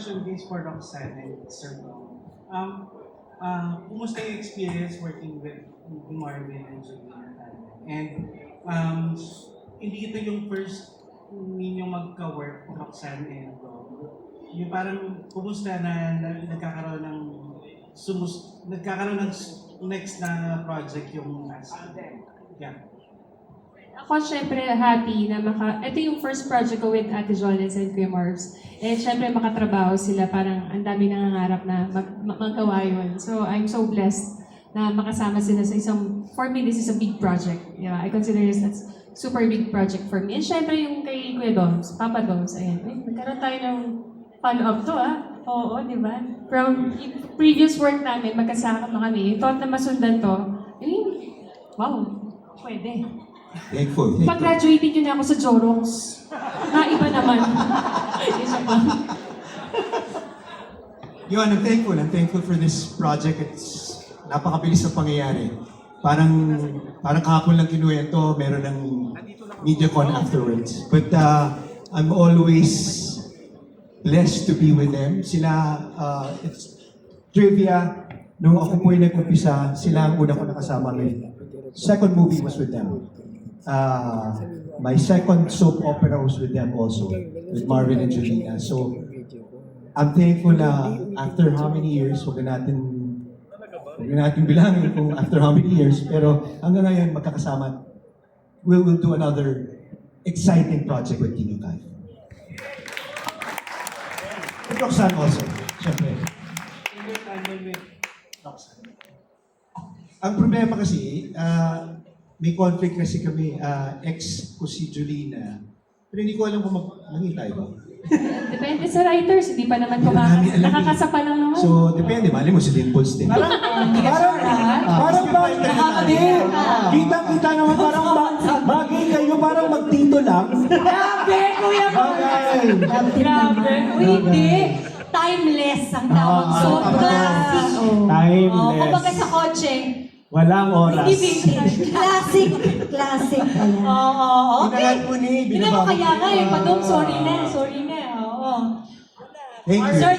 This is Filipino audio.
question is for Roxanne and Sir Bong. Kumusta yung experience working with Marvin and Julina? And hindi ito yung first ninyong magka-work, Roxanne and Bong. Yung parang kumusta na nagkakaroon ng next na project yung nasa. Yeah. Ako syempre happy na ito yung first project ko with Ate Jones and Kuya Marbs. And syempre makatrabaho sila, parang ang dami nangangarap na magawa yun. So I'm so blessed na makasama sila sa isang, for me this is a big project. Yeah, I consider this as super big project for me. And syempre yung kay Kuya Doms, Papa Doms, ayan. Nagkaroon tayo ng follow-up to Oo, di ba? From previous work namin, magkasama kami. Thought na masundan to. Wow, pwede. Thankful. Pag-graduating yun ako sa Jorox. Iba naman. Isa pa. Yun, I'm thankful for this project. It's napakabilis ng pangyayari. Parang kahapon lang kinuwento, meron ng MediaCon afterwards. But I'm always blessed to be with them. Sila, it's trivia, nung ako po'y nag-umpisa, sila ang una ko nakasama ngayon. Second movie was with them. My second soap opera was with them also, with Marvin and Julina. So, I'm thankful na after how many years, huwag natin bilangin kung after how many years, pero hanggang ngayon magkakasama, we will do another exciting project with Tino Kai. With Roxanne also, syempre. Ang problema kasi, may conflict kasi kami, ex ko si Julina, pero hindi ko alam kung manghintay ba. Depende sa writers, hindi pa naman nakakasapa lang naman. So, depende, mali mo si Dimples din. Parang kita naman parang bagay kayo, parang magtito lang. Grabe, Kuya Bagay! Grabe. Uy, hindi. Timeless ang tawag. So, classic. Timeless. Kumbaga sa kotse, Walang oras. hindi vintage. Classic. Classic. Oo, okay. Binalag mo ni, Hindi mo binaba mo. kaya nga, Padong, sorry na. Oo. Thank you. Sir,